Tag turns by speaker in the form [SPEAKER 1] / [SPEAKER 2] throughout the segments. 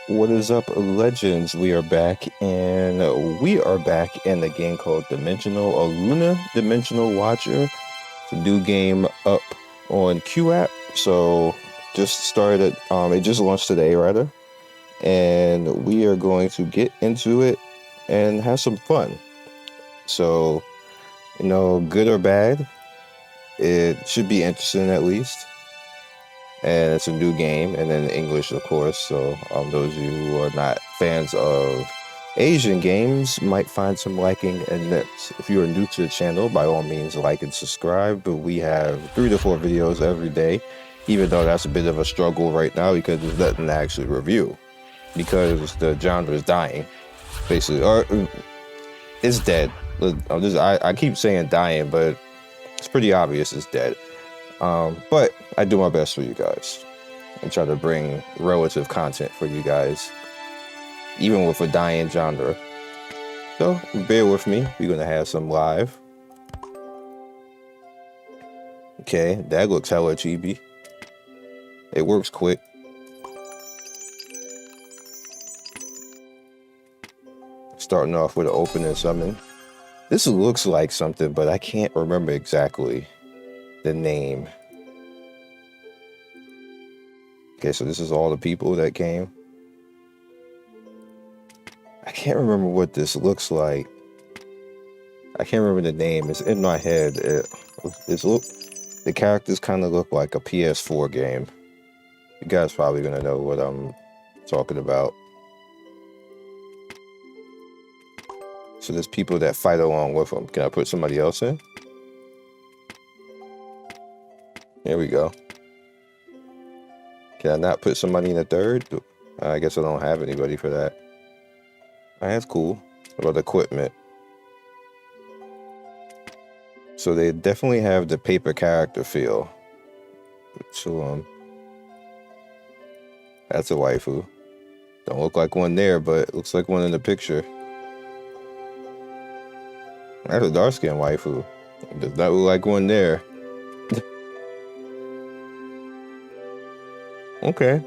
[SPEAKER 1] What is up, legends? We are back, and we are back in the game called Luna Dimensional Watcher. It's a new game up on Q app. So just started. It just launched today, rather, and we are going to get into it and have some fun. So, good or bad, it should be interesting at least. And it's a new game, and in English, of course. So those of you who are not fans of Asian games might find some liking in this. If you are new to the channel, by all means, like and subscribe. But we have 3 to 4 videos every day, even though that's a bit of a struggle right now because there's nothing to actually review because the genre is dying, basically, or it's dead. I keep saying dying, but it's pretty obvious it's dead. But I do my best for you guys and try to bring relative content for you guys, even with a dying genre. So bear with me. We're gonna have some live. Okay, that looks hella chibi. It works quick. Starting off with an opening summon. This looks like something, but I can't remember exactly the name. Okay, so this is all the people that came. I can't remember what this looks like. I can't remember the name. It's in my head. The characters kind of look like a PS4 game. You guys probably gonna know what I'm talking about. So there's people that fight along with them. Can I put somebody else in? There we go. Can I not put somebody in the third? I guess I don't have anybody for that. All right, that's cool. What about equipment? So they definitely have the paper character feel. So that's a waifu. Don't look like one there, but it looks like one in the picture. That's a dark skin waifu. Does not look like one there. Okay.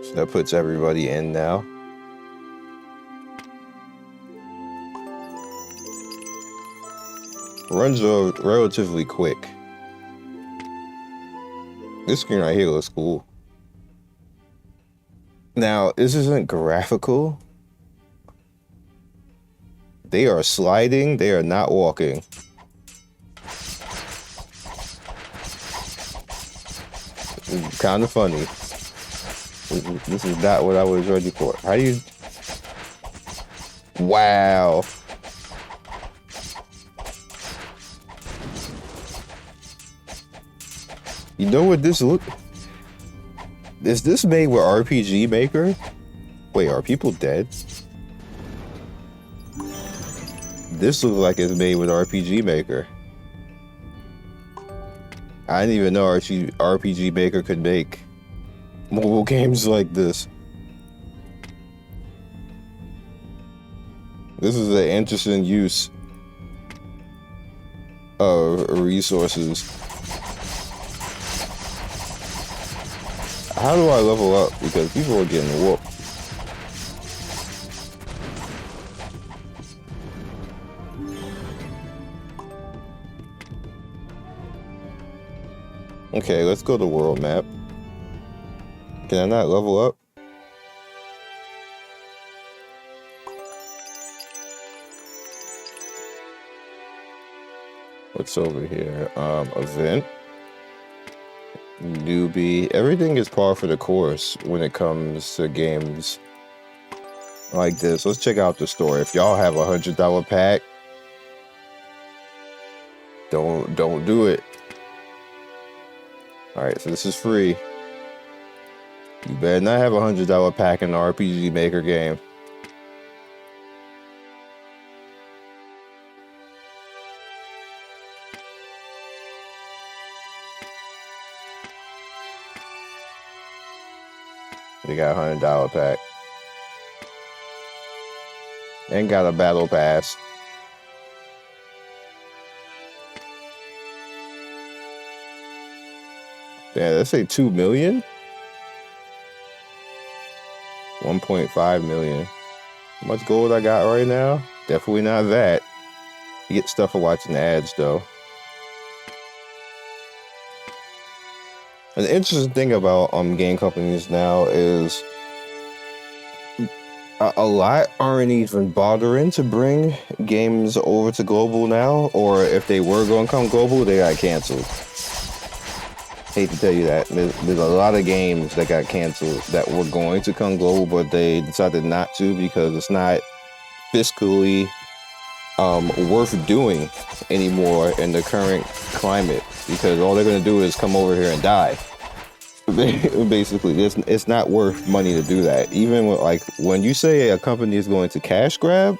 [SPEAKER 1] So that puts everybody in now. Runs relatively quick. This screen right here looks cool. Now, this isn't graphical. They are sliding, they are not walking. It's kind of funny. This is not what I was ready for. How do you... Wow. You know what this look? Is this made with RPG Maker? Wait, are people dead? This looks like it's made with RPG Maker. I didn't even know RPG Maker could make mobile games like this. This is an interesting use of resources. How do I level up? Because people are getting whooped. Okay, let's go to world map. Can I not level up? What's over here? Event. Newbie. Everything is par for the course when it comes to games like this. Let's check out the store. If y'all have $100 pack, don't do it. All right, so this is free. You better not have $100 pack in the RPG Maker game. They got a $100 pack. And got a battle pass. Yeah, let's say 2 million. 1.5 million. How much gold I got right now? Definitely not that. You get stuff for watching the ads though. An interesting thing about game companies now is a lot aren't even bothering to bring games over to global now, or if they were going to come global, they got canceled. Hate to tell you that. There's a lot of games that got canceled that were going to come global, but they decided not to because it's not fiscally worth doing anymore in the current climate, because all they're going to do is come over here and die. Basically, it's not worth money to do that. Even with, like, when you say a company is going to cash grab,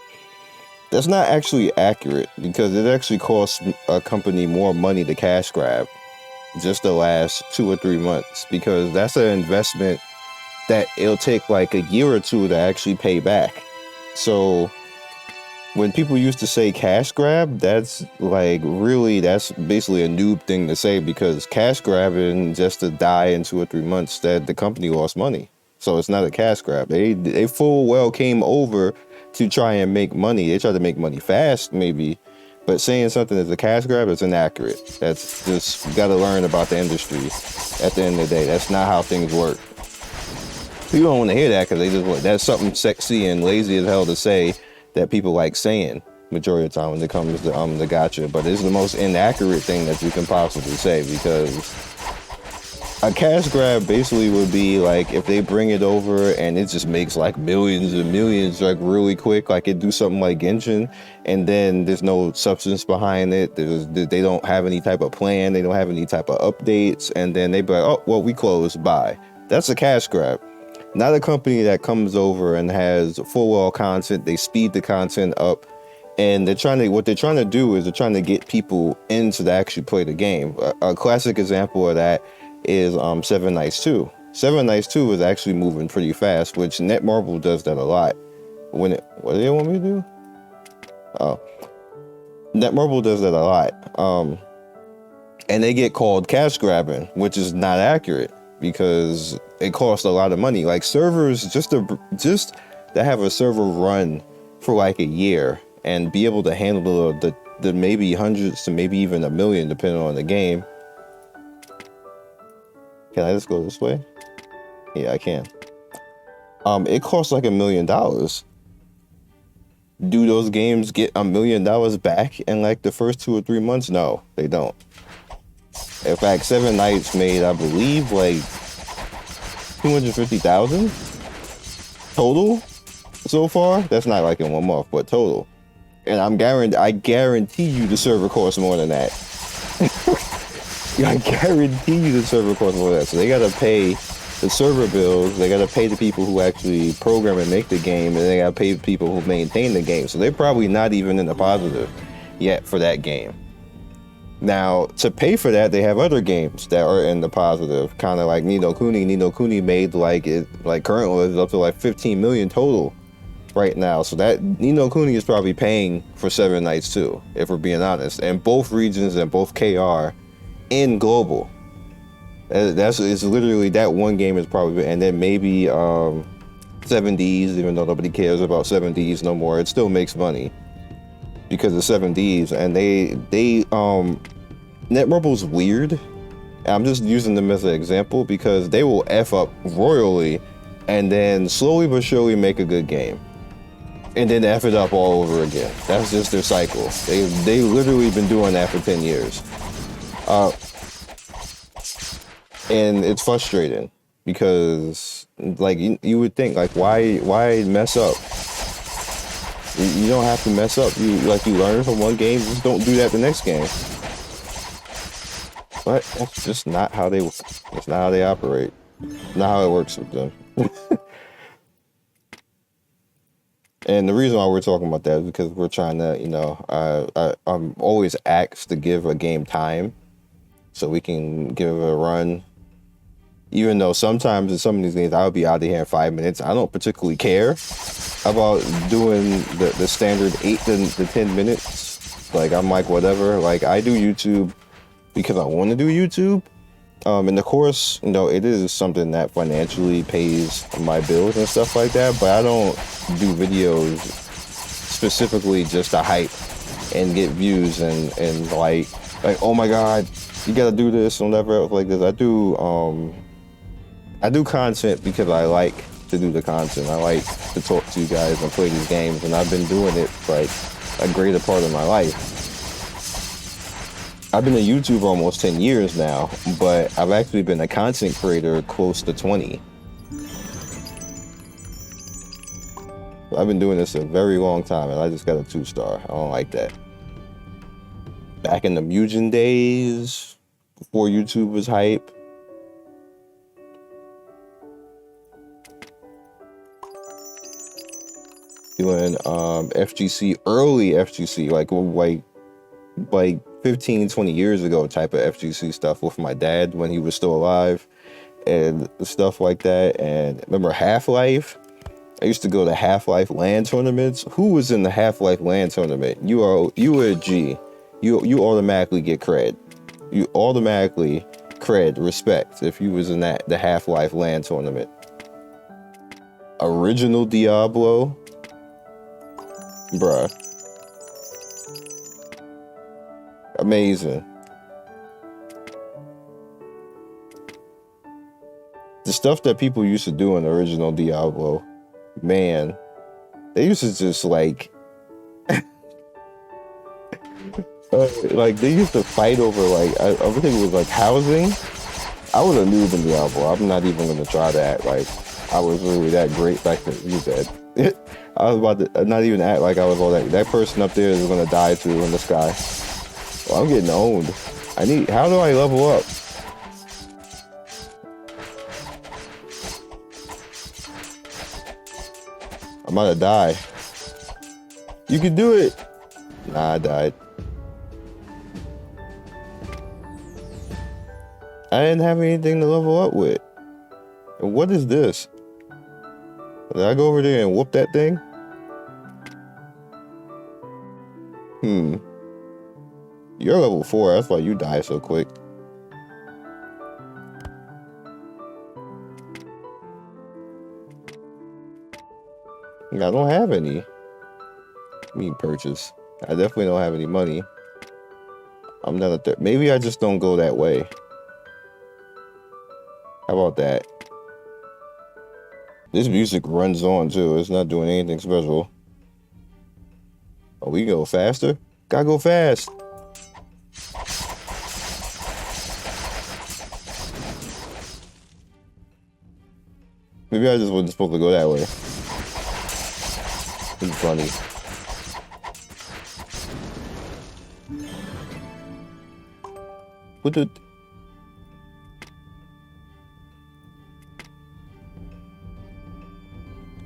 [SPEAKER 1] that's not actually accurate, because it actually costs a company more money to cash grab just the last 2 or 3 months, because that's an investment that it'll take like a year or two to actually pay back. So when people used to say cash grab, that's like, really, that's basically a noob thing to say, because cash grabbing just to die in 2 or 3 months, that the company lost money. So it's not a cash grab. They full well came over to try and make money. They tried to make money fast, maybe, but saying something is a cash grab is inaccurate. That's just, you got to learn about the industry. At the end of the day, that's not how things work. People don't want to hear that because they just want, that's something sexy and lazy as hell to say, that people like saying majority of the time when it comes to the gotcha, but it's the most inaccurate thing that you can possibly say, because a cash grab basically would be like if they bring it over and it just makes like millions and millions like really quick, like it do something like Genshin, and then there's no substance behind it. They don't have any type of plan, they don't have any type of updates, and then they be like, oh well, we closed, bye. That's a cash grab. Not a company that comes over and has full well content. They speed the content up, and what they're trying to do is they're trying to get people in to actually play the game. A classic example of that is Seven Nights 2. Seven Nights 2 is actually moving pretty fast, which Netmarble does that a lot. What do they want me to do? Oh, Netmarble does that a lot. And they get called cash grabbing, which is not accurate, because it costs a lot of money. Like servers, just to have a server run for like a year and be able to handle the maybe hundreds to maybe even a million, depending on the game. Can I just go this way? Yeah, I can. It costs like $1 million. Do those games get $1 million back in like the first 2 or 3 months? No, they don't. In fact, Seven Nights made, I believe, like 250,000 total so far. That's not like in 1 month, but total. And I guarantee you the server costs more than that. I guarantee you the server costs more than that. So they gotta pay the server bills, they gotta pay the people who actually program and make the game, and they gotta pay the people who maintain the game. So they're probably not even in the positive yet for that game. Now, to pay for that, they have other games that are in the positive, kind of like Ni no Kuni. Ni no Kuni made currently is up to like 15 million total right now. So that Ni no Kuni is probably paying for Seven Nights too, if we're being honest. And both regions and both KR in global. It's literally that one game is probably, and then maybe 7Ds, even though nobody cares about 7Ds no more, it still makes money because of 7Ds. And Netmarble's weird. I'm just using them as an example because they will F up royally and then slowly but surely make a good game and then F it up all over again. That's just their cycle. They literally been doing that for 10 years. And it's frustrating because like you would think, like, why mess up? You don't have to mess up. You learn from one game, just don't do that the next game. But that's just not how they operate. Not how it works with them. And the reason why we're talking about that is because we're trying to, I'm always asked to give a game time so we can give it a run. Even though sometimes in some of these games I'll be out of here in 5 minutes. I don't particularly care about doing the standard 8 to 10 minutes. Like, I'm like, whatever. Like, I do YouTube because I want to do YouTube. And of course, it is something that financially pays my bills and stuff like that, but I don't do videos specifically just to hype and get views and like, oh my God, you gotta do this and whatever else like this. I do content because I like to do the content. I like to talk to you guys and play these games, and I've been doing it like a greater part of my life. I've been a YouTuber almost 10 years now, but I've actually been a content creator close to 20. I've been doing this a very long time, and I just got a 2-star. I don't like that. Back in the Mugen days, before YouTube was hype. Doing FGC, early FGC, like 15, 20 years ago type of FGC stuff with my dad when he was still alive and stuff like that. And remember Half-Life? I used to go to Half-Life LAN tournaments. Who was in the Half-Life LAN tournament? You were a G. You automatically get cred. You automatically cred, respect if you was in the Half-Life LAN tournament. Original Diablo. Bruh. Amazing. The stuff that people used to do in the original Diablo, man, they used to just like they used to fight over I think it was like housing. I was a noob in Diablo. I'm not even gonna try to act like I was really that great back then. You said I was about to not even act like I was all that. That person up there is gonna die too in the sky. Well, I'm getting owned. How do I level up? I'm about to die. You can do it. Nah, I died. I didn't have anything to level up with. And what is this? Did I go over there and whoop that thing? You're level 4, that's why you die so quick. I don't have any. Purchase. I definitely don't have any money. I'm not maybe I just don't go that way. How about that? This music runs on too. It's not doing anything special. Oh, we go faster? Gotta go fast. Maybe I just wasn't supposed to go that way. It's funny. What the?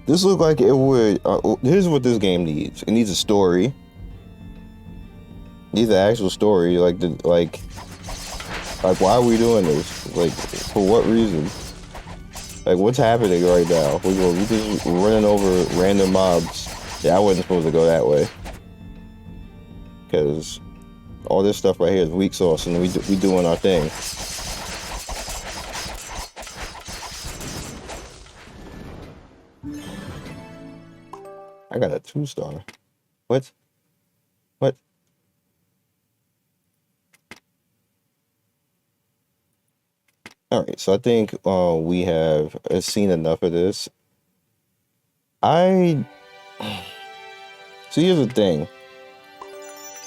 [SPEAKER 1] This looks like it would. Here's what this game needs. It needs a story. It needs an actual story. Like why are we doing this? Like, for what reason? Like, what's happening right now? We just running over random mobs. Yeah, I wasn't supposed to go that way. Because all this stuff right here is weak sauce, and we doing our thing. I got a 2-star. What? What? All right, so I think we have seen enough of this. So here's the thing.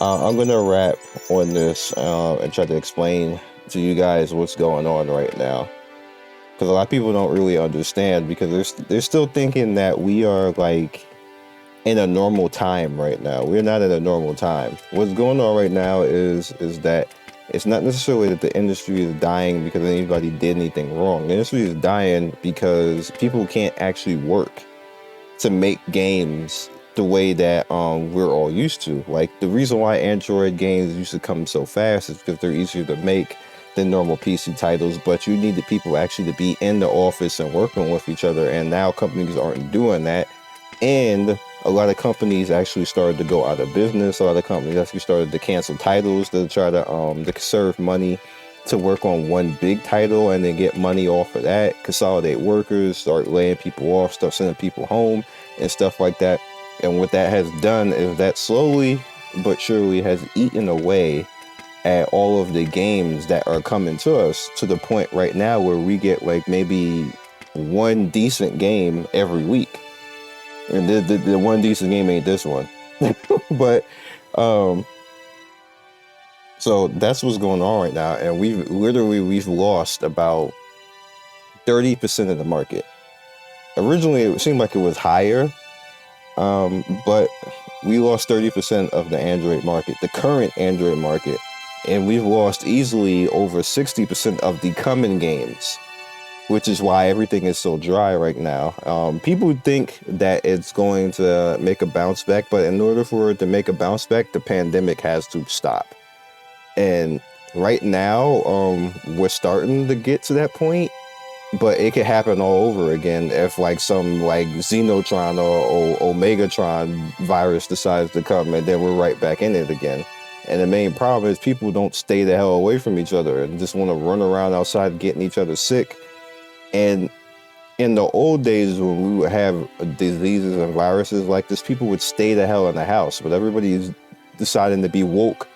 [SPEAKER 1] I'm gonna wrap on this and try to explain to you guys what's going on right now, because a lot of people don't really understand, because they're still thinking that we are like in a normal time right now. We're not in a normal time. What's going on right now is that it's not necessarily that the industry is dying because anybody did anything wrong. The industry is dying because people can't actually work to make games the way that we're all used to. Like, the reason why Android games used to come so fast is because they're easier to make than normal PC titles, but you needed people actually to be in the office and working with each other, and now companies aren't doing that. And a lot of companies actually started to go out of business. A lot of companies actually started to cancel titles to try to conserve money to work on one big title and then get money off of that, consolidate workers, start laying people off, start sending people home and stuff like that. And what that has done is that slowly but surely has eaten away at all of the games that are coming to us, to the point right now where we get like maybe one decent game every week. And the one decent game ain't this one. But so that's what's going on right now, and we've lost about 30% of the market. Originally, it seemed like it was higher, but we lost 30% of the Android market, the current Android market, and we've lost easily over 60% of the coming games, which is why everything is so dry right now. People think that it's going to make a bounce back, but in order for it to make a bounce back, the pandemic has to stop. And right now, we're starting to get to that point, but it could happen all over again if like some like Xenotron or Omegatron virus decides to come, and then we're right back in it again. And the main problem is people don't stay the hell away from each other and just want to run around outside getting each other sick. And in the old days when we would have diseases and viruses like this, people would stay the hell in the house, but everybody's deciding to be woke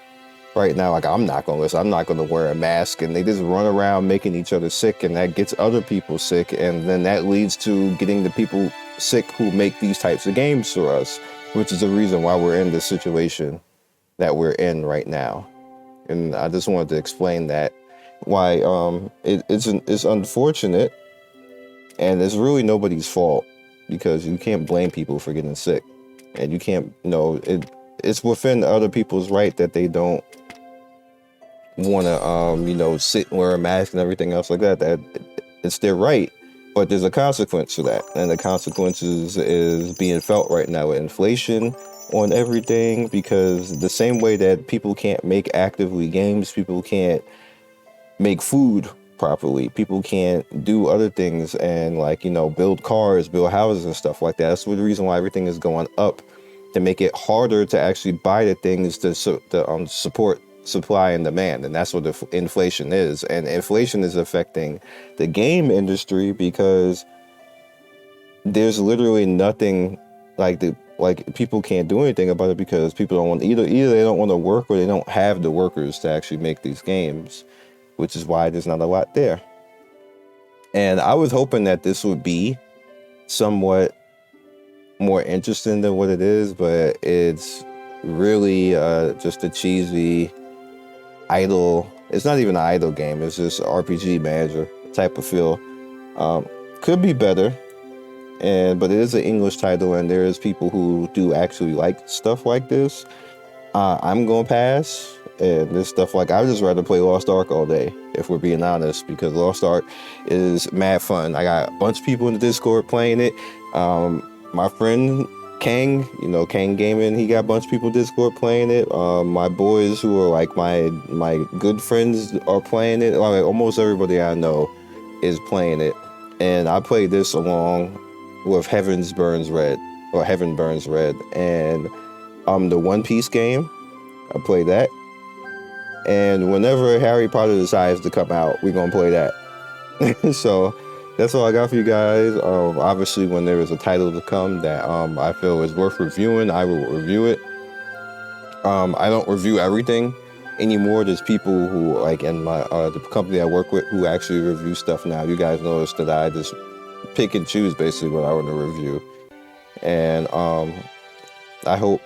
[SPEAKER 1] right now. Like, I'm not going to listen. I'm not going to wear a mask. And they just run around making each other sick, and that gets other people sick. And then that leads to getting the people sick who make these types of games for us, which is the reason why we're in this situation that we're in right now. And I just wanted to explain that, why it's unfortunate, and it's really nobody's fault, because you can't blame people for getting sick, and you can't, it's within other people's right that they don't want to sit and wear a mask and everything else like that. That it's their right, but there's a consequence to that, and the consequences is being felt right now with inflation on everything. Because the same way that people can't make actively games, people can't make food properly, people can't do other things and build cars, build houses and stuff like that. That's the reason why everything is going up, to make it harder to actually buy the things to support supply and demand. And that's what the inflation is. And inflation is affecting the game industry, because there's literally nothing people can't do anything about it, because people don't want, either they don't want to work, or they don't have the workers to actually make these games, which is why there's not a lot there. And I was hoping that this would be somewhat more interesting than what it is, but it's really just a cheesy idle. It's not even an idle game. It's just RPG manager type of feel. Could be better, but it is an English title, and there is people who do actually like stuff like this. I'm gonna pass. And this stuff, I would just rather play Lost Ark all day, if we're being honest, because Lost Ark is mad fun. I got a bunch of people in the Discord playing it. My friend Kang, Kang Gaming, he got a bunch of people in Discord playing it. My boys who are my good friends are playing it. Almost everybody I know is playing it. And I played this along with Heaven Burns Red, and the One Piece game. I played that. And whenever Harry Potter decides to come out, we're going to play that. So that's all I got for you guys. Obviously, when there is a title to come that I feel is worth reviewing, I will review it. I don't review everything anymore. There's people who, in my the company I work with, who actually review stuff now. You guys notice that I just pick and choose basically what I want to review. And I hope,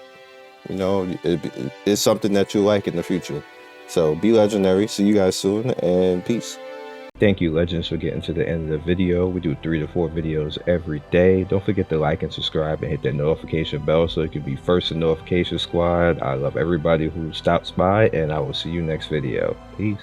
[SPEAKER 1] it's something that you like in the future. So be legendary. See you guys soon, and peace. Thank you, Legends, for getting to the end of the video. We do 3 to 4 videos every day. Don't forget to like and subscribe and hit that notification bell so you can be first in notification squad. I love everybody who stops by, and I will see you next video. Peace.